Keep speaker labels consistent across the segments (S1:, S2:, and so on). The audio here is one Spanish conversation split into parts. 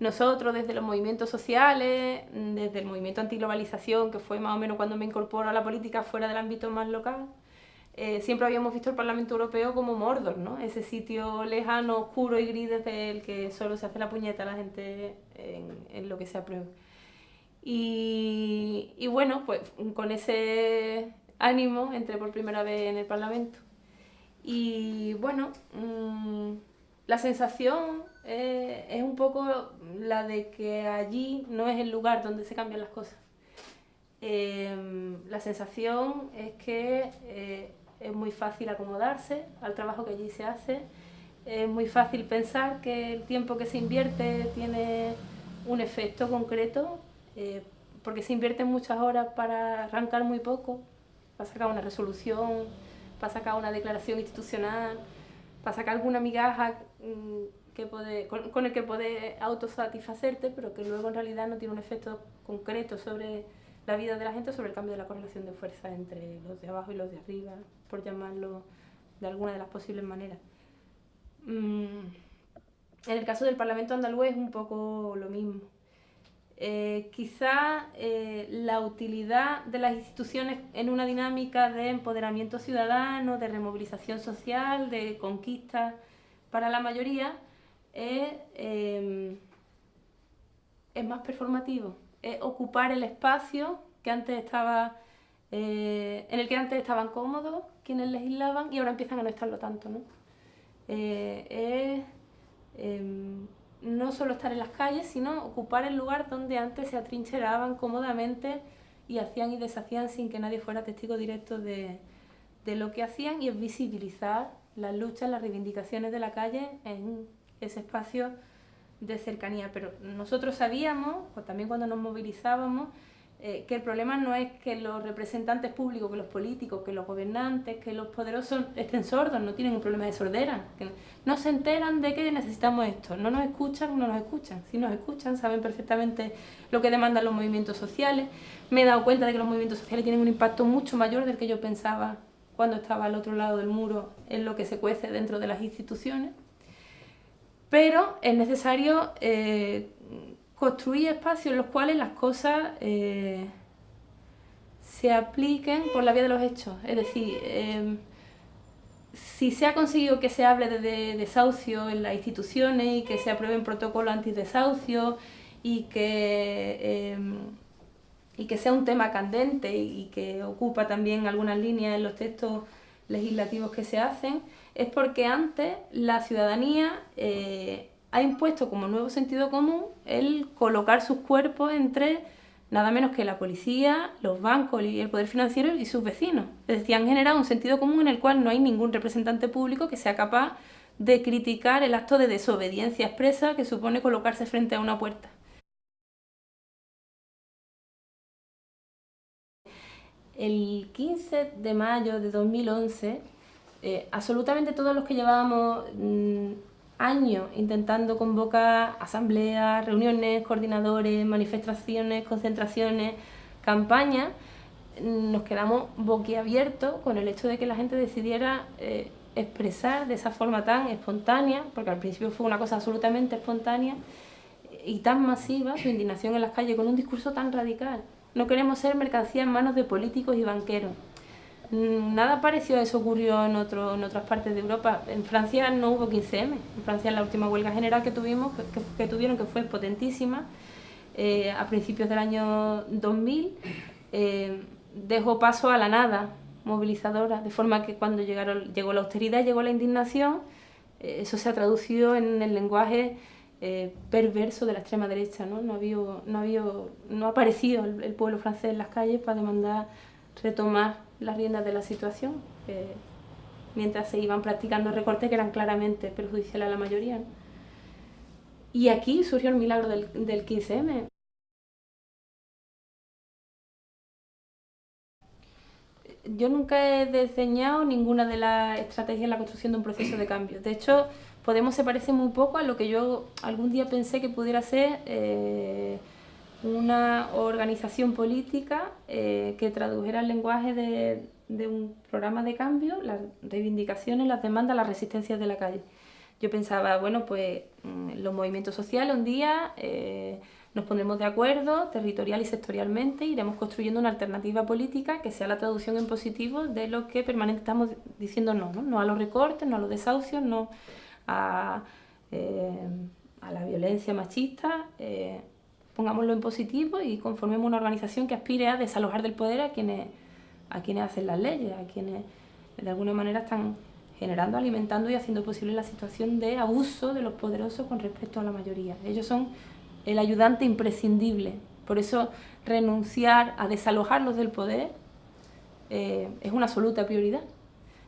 S1: Nosotros desde los movimientos sociales, desde el movimiento antiglobalización, que fue más o menos cuando me incorporo a la política fuera del ámbito más local, siempre habíamos visto el Parlamento Europeo como Mordor, ¿no? Ese sitio lejano, oscuro y gris desde el que solo se hace la puñeta a la gente en lo que se aprueba. Y bueno, pues con ese ánimo entré por primera vez en el Parlamento. Y bueno, la sensación es un poco la de que allí no es el lugar donde se cambian las cosas. La sensación es que es muy fácil acomodarse al trabajo que allí se hace, es muy fácil pensar que el tiempo que se invierte tiene un efecto concreto, porque se invierten muchas horas para arrancar muy poco, para sacar una resolución, para sacar una declaración institucional, para sacar alguna migaja con el que puedes autosatisfacerte, pero que luego en realidad no tiene un efecto concreto sobre la vida de la gente, sobre el cambio de la correlación de fuerza entre los de abajo y los de arriba, por llamarlo de alguna de las posibles maneras. En el caso del Parlamento andaluz es un poco lo mismo. Quizá la utilidad de las instituciones en una dinámica de empoderamiento ciudadano, de removilización social, de conquista para la mayoría, es más performativo, es ocupar el espacio que antes estaba, en el que antes estaban cómodos quienes legislaban y ahora empiezan a no estarlo tanto, ¿no? No solo estar en las calles, sino ocupar el lugar donde antes se atrincheraban cómodamente y hacían y deshacían sin que nadie fuera testigo directo de lo que hacían, y es visibilizar las luchas, las reivindicaciones de la calle en ese espacio de cercanía. Pero nosotros sabíamos, pues también cuando nos movilizábamos, que el problema no es que los representantes públicos, que los políticos, que los gobernantes, que los poderosos estén sordos, no tienen un problema de sordera, que no se enteran de que necesitamos esto, no nos escuchan, si nos escuchan saben perfectamente lo que demandan los movimientos sociales. Me he dado cuenta de que los movimientos sociales tienen un impacto mucho mayor del que yo pensaba cuando estaba al otro lado del muro en lo que se cuece dentro de las instituciones, pero es necesario construir espacios en los cuales las cosas se apliquen por la vía de los hechos. Es decir, si se ha conseguido que se hable de desahucio en las instituciones y que se aprueben protocolos antidesahucio y que sea un tema candente y que ocupa también algunas líneas en los textos legislativos que se hacen, es porque antes la ciudadanía ha impuesto como nuevo sentido común el colocar sus cuerpos entre nada menos que la policía, los bancos y el poder financiero y sus vecinos. Es decir, han generado un sentido común en el cual no hay ningún representante público que sea capaz de criticar el acto de desobediencia expresa que supone colocarse frente a una puerta. El 15 de mayo de 2011, absolutamente todos los que llevábamos años intentando convocar asambleas, reuniones, coordinadores, manifestaciones, concentraciones, campañas, nos quedamos boquiabiertos con el hecho de que la gente decidiera expresar de esa forma tan espontánea, porque al principio fue una cosa absolutamente espontánea y tan masiva, su indignación en las calles con un discurso tan radical. No queremos ser mercancía en manos de políticos y banqueros. Nada parecido a eso ocurrió en otras partes de Europa. En Francia no hubo 15M. En Francia la última huelga general que tuvieron, que fue potentísima, a principios del año 2000, dejó paso a la nada movilizadora, de forma que cuando llegó la austeridad, llegó la indignación, eso se ha traducido en el lenguaje perverso de la extrema derecha, ¿no? No ha aparecido el pueblo francés en las calles para demandar retomar las riendas de la situación, mientras se iban practicando recortes que eran claramente perjudiciales a la mayoría, ¿no? Y aquí surgió el milagro del 15M. Yo nunca he diseñado ninguna de las estrategias en la construcción de un proceso de cambio. De hecho, Podemos se parece muy poco a lo que yo algún día pensé que pudiera ser una organización política que tradujera el lenguaje de un programa de cambio, las reivindicaciones, las demandas, las resistencias de la calle. Yo pensaba, bueno, pues los movimientos sociales un día nos pondremos de acuerdo territorial y sectorialmente, iremos construyendo una alternativa política que sea la traducción en positivo de lo que permanentemente estamos diciendo no, ¿no? No a los recortes, no a los desahucios, no a la violencia machista, pongámoslo en positivo y conformemos una organización que aspire a desalojar del poder a quienes hacen las leyes, a quienes de alguna manera están generando, alimentando y haciendo posible la situación de abuso de los poderosos con respecto a la mayoría. Ellos son el ayudante imprescindible. Por eso renunciar a desalojarlos del poder es una absoluta prioridad.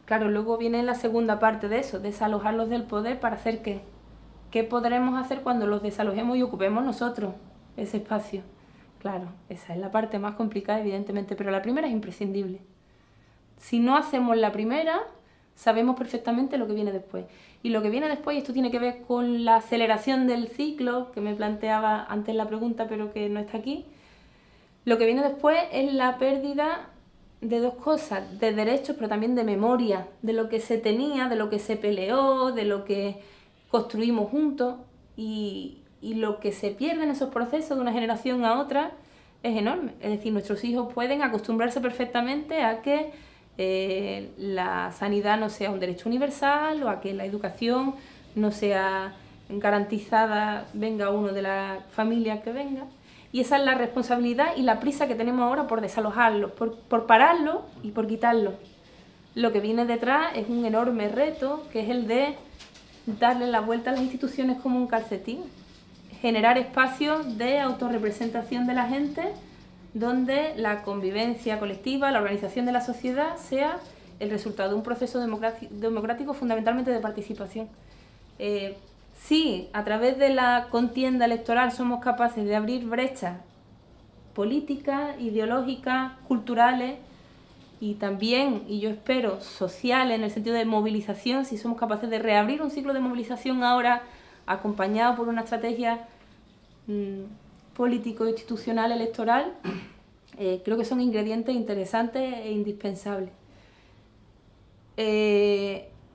S1: Claro, luego viene la segunda parte de eso, desalojarlos del poder para hacer ¿qué? ¿Qué podremos hacer cuando los desalojemos y ocupemos nosotros ese espacio? Claro, esa es la parte más complicada, evidentemente, pero la primera es imprescindible. Si no hacemos la primera, sabemos perfectamente lo que viene después. Y lo que viene después, y esto tiene que ver con la aceleración del ciclo, que me planteaba antes la pregunta, pero que no está aquí, lo que viene después es la pérdida de dos cosas, de derechos, pero también de memoria, de lo que se tenía, de lo que se peleó, de lo que construimos juntos, y lo que se pierde en esos procesos de una generación a otra es enorme. Es decir, nuestros hijos pueden acostumbrarse perfectamente a que la sanidad no sea un derecho universal o a que la educación no sea garantizada, venga uno de la familia que venga. Y esa es la responsabilidad y la prisa que tenemos ahora por desalojarlo, por pararlo y por quitarlo. Lo que viene detrás es un enorme reto, que es el de darle la vuelta a las instituciones como un calcetín, generar espacios de autorrepresentación de la gente donde la convivencia colectiva, la organización de la sociedad sea el resultado de un proceso democrático fundamentalmente de participación. Si a través de la contienda electoral somos capaces de abrir brechas políticas, ideológicas, culturales y también, y yo espero, sociales en el sentido de movilización, si somos capaces de reabrir un ciclo de movilización ahora acompañado por una estrategia político-institucional electoral, creo que son ingredientes interesantes e indispensables.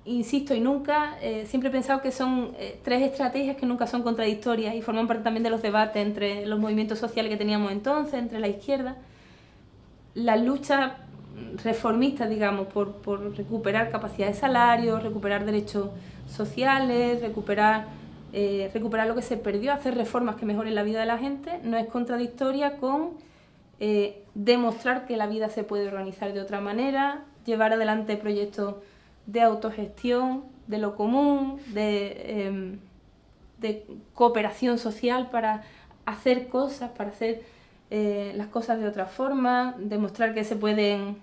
S1: Insisto, y nunca, siempre he pensado que son tres estrategias que nunca son contradictorias y forman parte también de los debates entre los movimientos sociales que teníamos entonces, entre la izquierda. Las luchas reformistas, digamos, por recuperar capacidad de salario, recuperar derechos sociales, recuperar lo que se perdió, hacer reformas que mejoren la vida de la gente, no es contradictoria con demostrar que la vida se puede organizar de otra manera, llevar adelante proyectos de autogestión, de lo común, de cooperación social para hacer cosas, para hacer las cosas de otra forma, demostrar que se pueden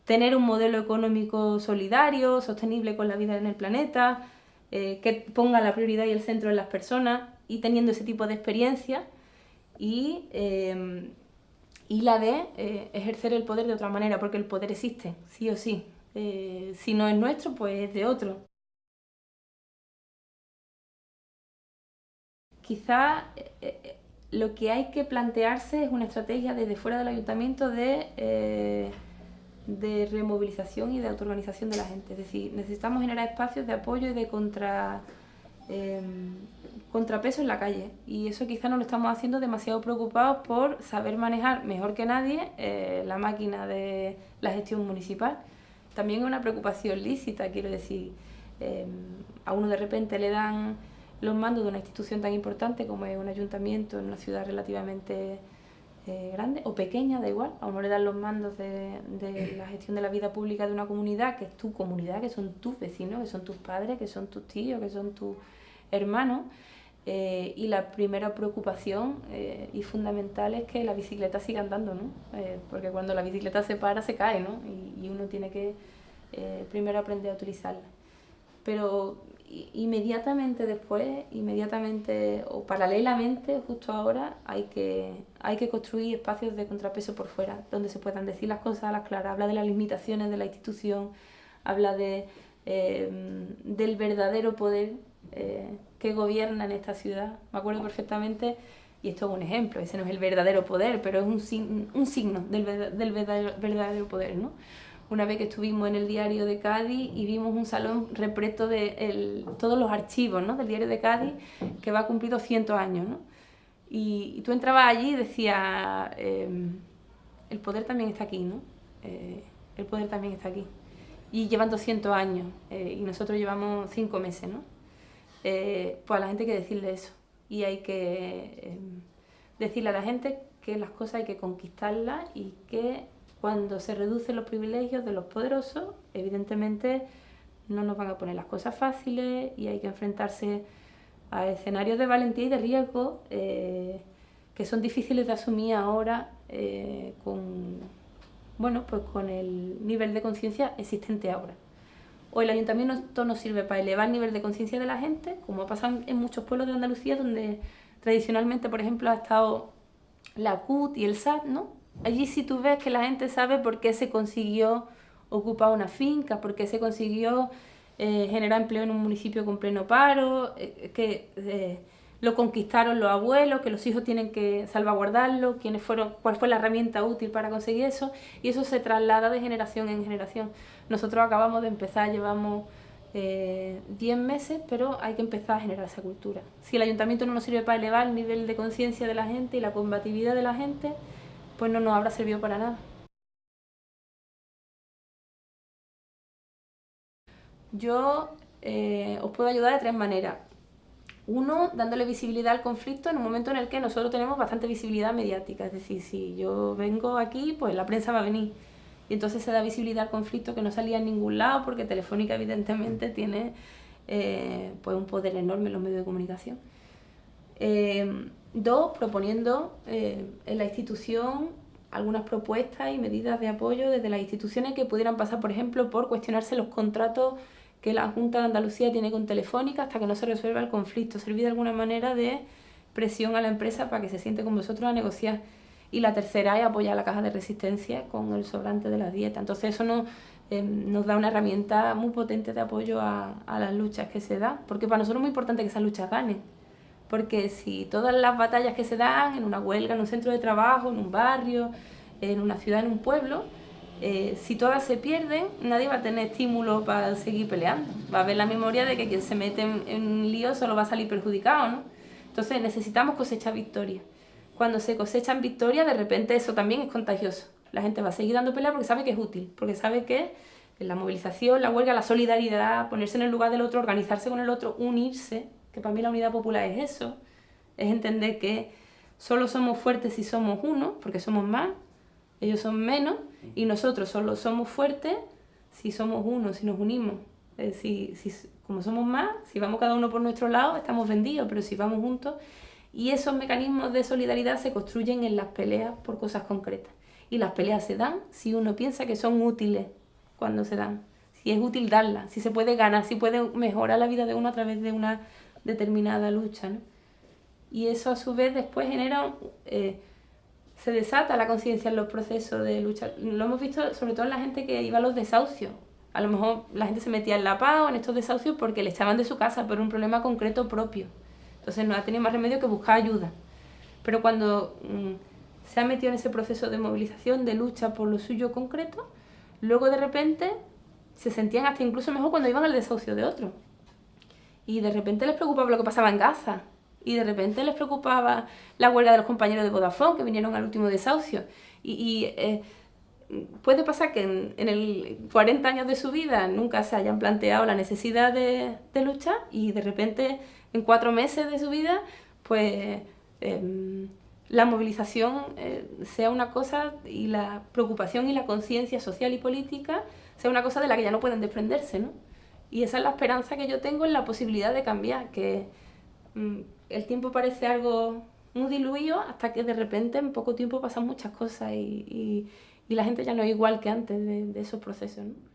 S1: tener un modelo económico solidario, sostenible con la vida en el planeta, que ponga la prioridad y el centro en las personas, y teniendo ese tipo de experiencia y la de ejercer el poder de otra manera, porque el poder existe, sí o sí. Si no es nuestro, pues es de otro. Quizá lo que hay que plantearse es una estrategia desde fuera del ayuntamiento de removilización y de autoorganización de la gente. Es decir, necesitamos generar espacios de apoyo y de contrapeso en la calle, y eso quizá no lo estamos haciendo demasiado preocupados por saber manejar mejor que nadie la máquina de la gestión municipal. También es una preocupación lícita, quiero decir, a uno de repente le dan los mandos de una institución tan importante como es un ayuntamiento en una ciudad relativamente grande o pequeña, da igual, a uno le dan los mandos de la gestión de la vida pública de una comunidad que es tu comunidad, que son tus vecinos, que son tus padres, que son tus tíos, que son tus hermanos, y la primera preocupación y fundamental es que la bicicleta siga andando, ¿no? Porque cuando la bicicleta se para se cae, ¿no? Y uno tiene que primero aprender a utilizarla. Pero inmediatamente después, o paralelamente, justo ahora, hay que construir espacios de contrapeso por fuera, donde se puedan decir las cosas a las claras. Habla de las limitaciones de la institución, habla del verdadero poder que gobierna en esta ciudad. Me acuerdo perfectamente, y esto es un ejemplo, ese no es el verdadero poder, pero es un signo del verdadero poder, ¿no? una vez que estuvimos en el Diario de Cádiz y vimos un salón repleto de todos los archivos, ¿no?, del Diario de Cádiz, que va a cumplir 200 años, ¿no? Y tú entrabas allí y decías, el poder también está aquí, ¿no? El poder también está aquí. Y llevan 200 años y nosotros llevamos 5 meses, ¿no? Pues a la gente hay que decirle eso. Y hay que decirle a la gente que las cosas hay que conquistarlas y que cuando se reducen los privilegios de los poderosos, evidentemente no nos van a poner las cosas fáciles y hay que enfrentarse a escenarios de valentía y de riesgo que son difíciles de asumir ahora con el nivel de conciencia existente ahora. O el ayuntamiento nos sirve para elevar el nivel de conciencia de la gente, como ha pasado en muchos pueblos de Andalucía, donde tradicionalmente, por ejemplo, ha estado la CUT y el SAT, ¿no? Allí sí tú ves que la gente sabe por qué se consiguió ocupar una finca, por qué se consiguió generar empleo en un municipio con pleno paro, lo conquistaron los abuelos, que los hijos tienen que salvaguardarlo, cuál fue la herramienta útil para conseguir eso, y eso se traslada de generación en generación. Nosotros acabamos de empezar, llevamos 10 meses, pero hay que empezar a generar esa cultura. Si el ayuntamiento no nos sirve para elevar el nivel de conciencia de la gente y la combatividad de la gente, pues no nos habrá servido para nada. Yo os puedo ayudar de 3 maneras. Uno, dándole visibilidad al conflicto en un momento en el que nosotros tenemos bastante visibilidad mediática. Es decir, si yo vengo aquí, pues la prensa va a venir. Y entonces se da visibilidad al conflicto que no salía en ningún lado, porque Telefónica evidentemente tiene pues un poder enorme en los medios de comunicación. Dos, proponiendo en la institución algunas propuestas y medidas de apoyo desde las instituciones que pudieran pasar, por ejemplo, por cuestionarse los contratos que la Junta de Andalucía tiene con Telefónica hasta que no se resuelva el conflicto, servir de alguna manera de presión a la empresa para que se siente con vosotros a negociar. Y la tercera es apoyar a la caja de resistencia con el sobrante de las dietas. Entonces eso nos da una herramienta muy potente de apoyo a las luchas que se dan, porque para nosotros es muy importante que esas luchas ganen, porque si todas las batallas que se dan en una huelga, en un centro de trabajo, en un barrio, en una ciudad, en un pueblo, si todas se pierden, nadie va a tener estímulo para seguir peleando. Va a haber la memoria de que quien se mete en un lío solo va a salir perjudicado, ¿no? Entonces necesitamos cosechar victorias. Cuando se cosechan victorias, de repente eso también es contagioso. La gente va a seguir dando pelea porque sabe que es útil, porque sabe que la movilización, la huelga, la solidaridad, ponerse en el lugar del otro, organizarse con el otro, unirse, que para mí la unidad popular es eso, es entender que solo somos fuertes si somos uno, porque somos más, ellos son menos, y nosotros solo somos fuertes si somos uno, si nos unimos. Como somos más, si vamos cada uno por nuestro lado, estamos vendidos, pero si vamos juntos. Y esos mecanismos de solidaridad se construyen en las peleas por cosas concretas. Y las peleas se dan si uno piensa que son útiles cuando se dan. Si es útil darlas, si se puede ganar, si puede mejorar la vida de uno a través de una determinada lucha, ¿no? Y eso a su vez después genera... se desata la conciencia en los procesos de lucha. Lo hemos visto sobre todo en la gente que iba a los desahucios. A lo mejor la gente se metía en la paz o en estos desahucios porque le echaban de su casa por un problema concreto propio. Entonces no ha tenido más remedio que buscar ayuda. Pero cuando se ha metido en ese proceso de movilización, de lucha por lo suyo concreto, luego de repente se sentían hasta incluso mejor cuando iban al desahucio de otro. Y de repente les preocupaba lo que pasaba en Gaza. Y de repente les preocupaba la huelga de los compañeros de Vodafone que vinieron al último desahucio. Puede pasar que en el 40 años de su vida nunca se hayan planteado la necesidad de luchar y de repente en 4 meses de su vida pues la movilización sea una cosa y la preocupación y la conciencia social y política sea una cosa de la que ya no pueden desprenderse, ¿no? Y esa es la esperanza que yo tengo en la posibilidad de cambiar, que el tiempo parece algo muy diluido hasta que de repente en poco tiempo pasan muchas cosas y la gente ya no es igual que antes de esos procesos, ¿no?